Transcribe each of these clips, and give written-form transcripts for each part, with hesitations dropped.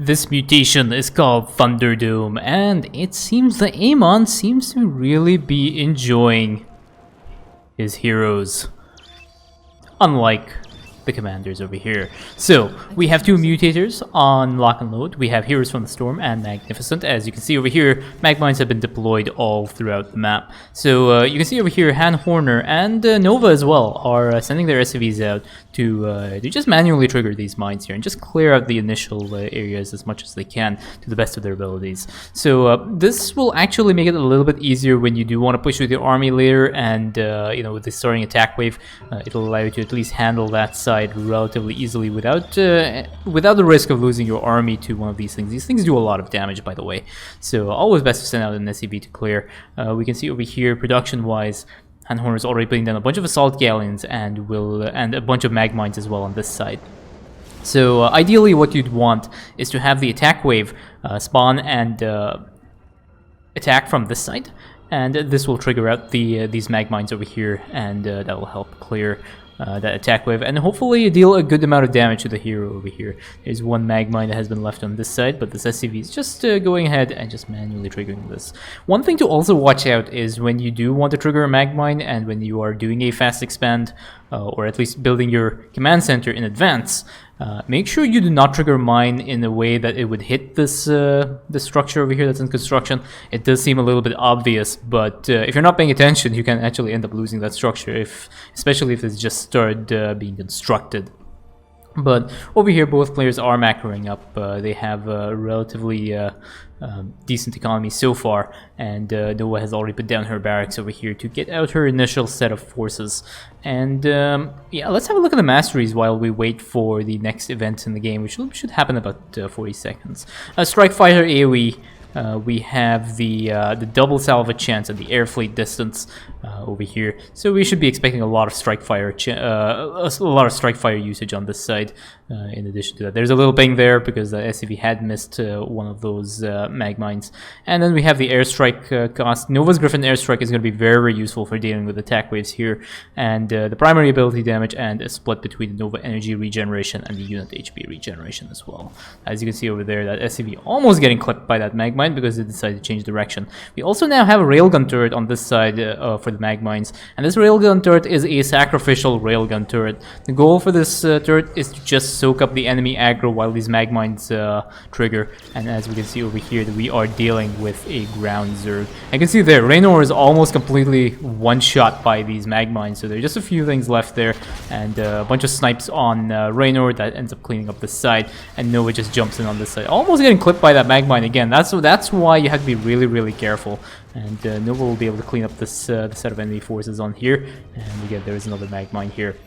This mutation is called Thunderdome, and it seems the Amon seems to really be enjoying his heroes, unlike the commanders over here. So we have two mutators on lock and load. We have Heroes from the Storm and Mag-nificent. As you can see over here, Magmines have been deployed all throughout the map. So you can see over here, Han Horner and Nova as well are sending their SCVs out to just manually trigger these mines here and just clear out the initial areas as much as they can to the best of their abilities. So this will actually make it a little bit easier when you do want to push with your army later, and you know, with the starting attack wave, it'll allow you to at least handle that side relatively easily without the risk of losing your army to one of these things. These things do a lot of damage, by the way, so always best to send out an SCV to clear. We can see over here, production-wise, Han Horner is already putting down a bunch of assault galleons and a bunch of mag mines as well on this side. So ideally, what you'd want is to have the attack wave spawn and attack from this side, and this will trigger out these mag mines over here, and that will help clear that attack wave, and hopefully deal a good amount of damage to the hero over here. There's one mag mine that has been left on this side, but this SCV is just going ahead and just manually triggering this. One thing to also watch out is when you do want to trigger a mag mine, and when you are doing a fast expand, or at least building your command center in advance, make sure you do not trigger mine in a way that it would hit this structure over here that's in construction. It does seem a little bit obvious, but if you're not paying attention, you can actually end up losing that structure, especially if it's just started being constructed. But over here, both players are macroing up. They have a relatively decent economy so far, and Noah has already put down her barracks over here to get out her initial set of forces. And yeah, let's have a look at the masteries while we wait for the next event in the game, which should happen in about 40 seconds. Strike Fighter AoE. We have the double salvage chance at the air fleet distance over here, so we should be expecting a lot of strike fire usage on this side. In addition to that, there's a little ping there because the SCV had missed one of those mag mines, and then we have the airstrike cost. Nova's Griffin airstrike is going to be very, very useful for dealing with attack waves here, and the primary ability damage, and a split between the Nova energy regeneration and the unit HP regeneration as well. As you can see over there, that SCV almost getting clipped by that mag mine because it decided to change direction. We also now have a railgun turret on this side for the mag mines, and this railgun turret is a sacrificial railgun turret. The goal for this turret is to just soak up the enemy aggro while these mag mines trigger, and as we can see over here, that we are dealing with a ground zerg. I can see there, Raynor is almost completely one-shot by these mag mines, so there are just a few things left there, and a bunch of snipes on Raynor that ends up cleaning up this side, and Nova just jumps in on this side, almost getting clipped by that mag mine again. That's why you have to be really, really careful, and Nova will be able to clean up this the set of enemy forces on here, and again, there is another mag mine here.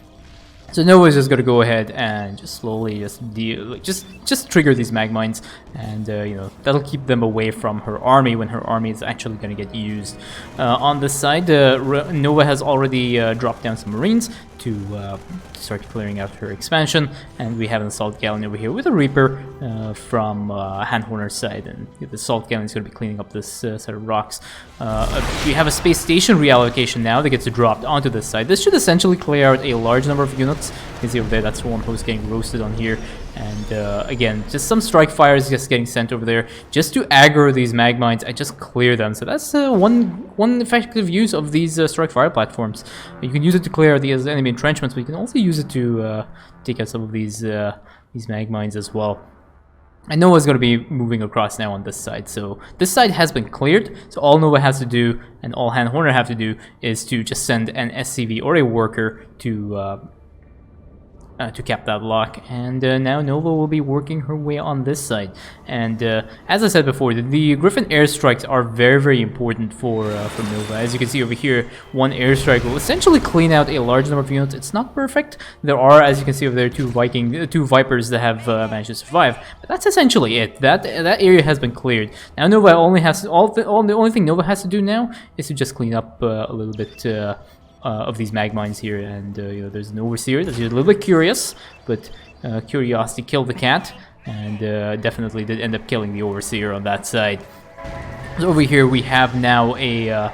So Nova is just going to go ahead and just slowly just trigger these mag mines, and you know, that'll keep them away from her army when her army is actually going to get used. On this side, Nova has already dropped down some Marines to start clearing out her expansion, and we have an assault galleon over here with a Reaper from Han Horner's side, and the assault galleon is going to be cleaning up this set of rocks. We have a space station reallocation now that gets dropped onto this side. This should essentially clear out a large number of units. You can see over there, that's one host getting roasted on here, and again, just some strike fires just getting sent over there just to aggro these mag mines and just clear them. So that's one effective use of these strike fire platforms. You can use it to clear these enemy entrenchments, but you can also use it to take out some of these mag mines as well. And Nova's going to be moving across now on this side. So this side has been cleared. So all Nova has to do, and all Han Horner have to do, is to just send an SCV or a worker to cap that lock, and now Nova will be working her way on this side. And as I said before, the Griffin airstrikes are very, very important for Nova. As you can see over here, one airstrike will essentially clean out a large number of units. It's not perfect. There are, as you can see over there, two Vipers that have managed to survive, but that's essentially it. That area has been cleared. Now Nova only has the only thing Nova has to do now is to just clean up a little bit of these mag mines here, and you know, there's an overseer that's a little bit curious, but curiosity killed the cat, and definitely did end up killing the overseer on that side. So over here we have now an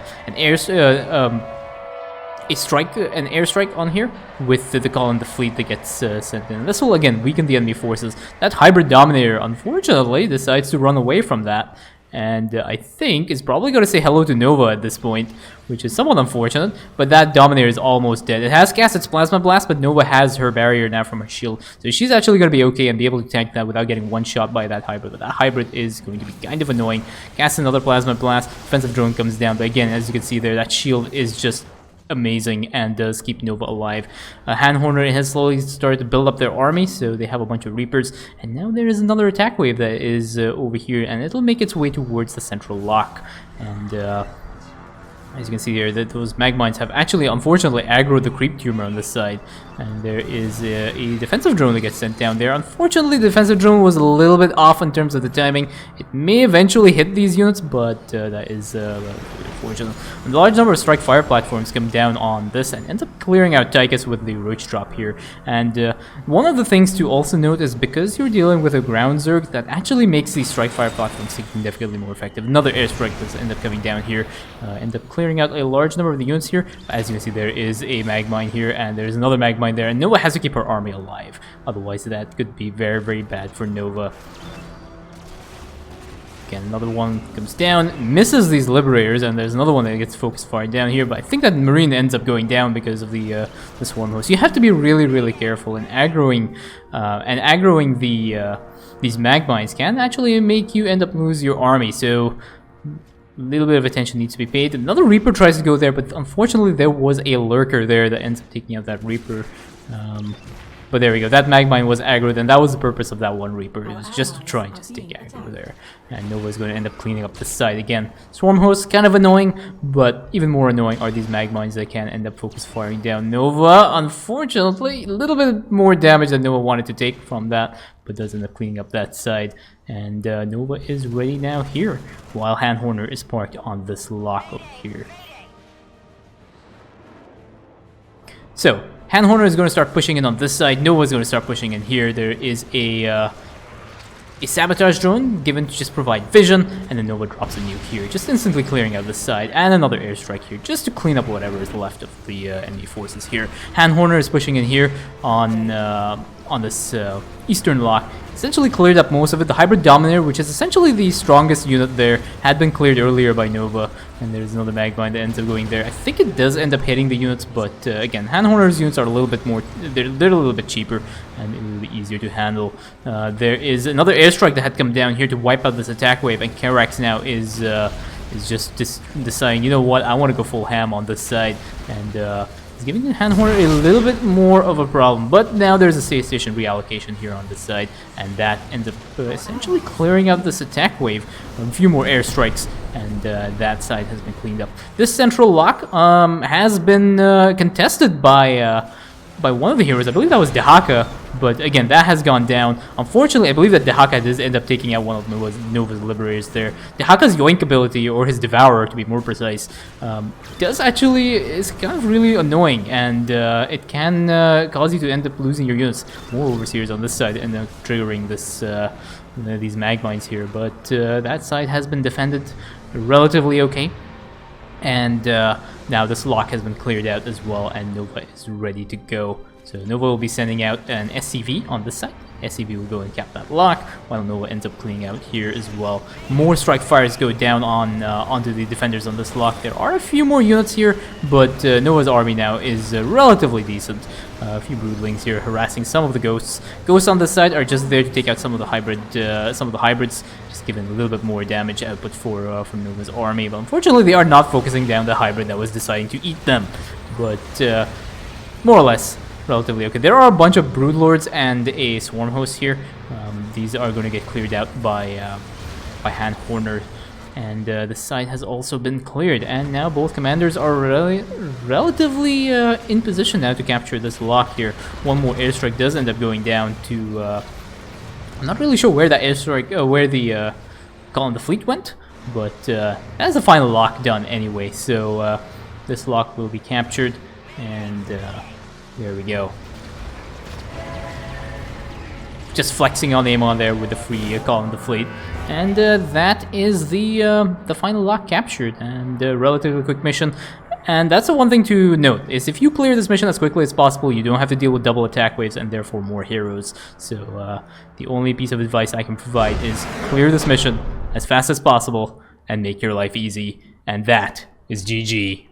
an airstrike on here with the call in the fleet that gets sent in. This will again weaken the enemy forces. That hybrid dominator, unfortunately, decides to run away from that, and I think is probably going to say hello to Nova at this point, which is somewhat unfortunate. But that dominator is almost dead. It has cast its plasma blast, but Nova has her barrier now from her shield, so she's actually going to be okay and be able to tank that without getting one shot by that hybrid. But that hybrid is going to be kind of annoying. Cast another plasma blast, defensive drone comes down, but again, as you can see there, that shield is just amazing and does keep Nova alive. Hand Horner has slowly started to build up their army, so they have a bunch of Reapers, and now there is another attack wave that is over here, and it'll make its way towards the central lock. And as you can see here, that those Mag-mines have actually, unfortunately, aggroed the creep tumor on this side. And there is a defensive drone that gets sent down there. Unfortunately, the defensive drone was a little bit off in terms of the timing. It may eventually hit these units, but that is unfortunate. And a large number of strike fire platforms come down on this and ends up clearing out Tychus with the Roach drop here. And one of the things to also note is because you're dealing with a ground Zerg, that actually makes these strike fire platforms significantly more effective. Another airstrike does end up coming down here, end up clearing out a large number of the units here. As you can see, there is a Mag-mine here, and there's another Mag-mine there, and Nova has to keep her army alive. Otherwise, that could be very, very bad for Nova. Again, another one comes down, misses these Liberators, and there's another one that gets focused far down here, but I think that Marine ends up going down because of the Swarm Host. You have to be really, really careful, and aggroing these Mag-mines can actually make you end up lose your army, so a little bit of attention needs to be paid. Another Reaper tries to go there, but unfortunately there was a Lurker there that ends up taking out that Reaper. But there we go, that Mag-mine was aggroed, and that was the purpose of that one Reaper. It was just to try and just take aggro there. And Nova's going to end up cleaning up this side again. Swarm Host, kind of annoying, but even more annoying are these Mag-mines that can end up focus firing down Nova. Unfortunately, a little bit more damage than Nova wanted to take from that, but does end up cleaning up that side. And Nova is ready now here, while Hand Horner is parked on this lock over here. So, Hand Horner is going to start pushing in on this side. Nova's going to start pushing in here. There is a sabotage drone given to just provide vision, and then Nova drops a nuke here, just instantly clearing out this side, and another airstrike here, just to clean up whatever is left of the enemy forces here. Hand Horner is pushing in here on this eastern lock. Essentially cleared up most of it. The Hybrid Dominator, which is essentially the strongest unit there, had been cleared earlier by Nova, and there's another Mag-mine that ends up going there. I think it does end up hitting the units, but again, Hand Horner's units are a little bit more, they're a little bit cheaper and a little bit easier to handle. There is another airstrike that had come down here to wipe out this attack wave, and Karax now is just deciding, you know what, I want to go full ham on this side, and it's giving Hand Horner a little bit more of a problem, but now there's a save station reallocation here on this side, and that ends up essentially clearing out this attack wave. A few more airstrikes, and that side has been cleaned up. This central lock has been contested by one of the heroes. I believe that was Dehaka, but again, that has gone down. Unfortunately, I believe that Dehaka does end up taking out one of Nova's Liberators there. Dehaka's Yoink ability, or his Devourer to be more precise, is kind of really annoying, and it can cause you to end up losing your units. More Overseers on this side and triggering this these Mag-mines here, but that side has been defended relatively okay. And now this lock has been cleared out as well, and Nova is ready to go. So Nova will be sending out an SCV on this side. SCV will go and cap that lock, while Nova ends up cleaning out here as well. More strike fires go down on onto the defenders on this lock. There are a few more units here, but Nova's army now is relatively decent. A few broodlings here harassing some of the ghosts. Ghosts on this side are just there to take out some of the hybrids, just giving a little bit more damage output from Nova's army. But unfortunately, they are not focusing down the hybrid that was deciding to eat them. But more or less relatively okay. There are a bunch of Broodlords and a Swarm Host here. These are going to get cleared out by Hand Horner. And the side has also been cleared, and now both commanders are relatively in position now to capture this lock here. One more airstrike does end up going down to... I'm not really sure where that airstrike, where the call in the fleet went, but that's the final lock done anyway. So this lock will be captured, and there we go. Just flexing on Amon there with the free call in the fleet. And that is the final lock captured, and a relatively quick mission. And that's the one thing to note, is if you clear this mission as quickly as possible, you don't have to deal with double attack waves and therefore more heroes. So the only piece of advice I can provide is clear this mission as fast as possible and make your life easy. And that is GG.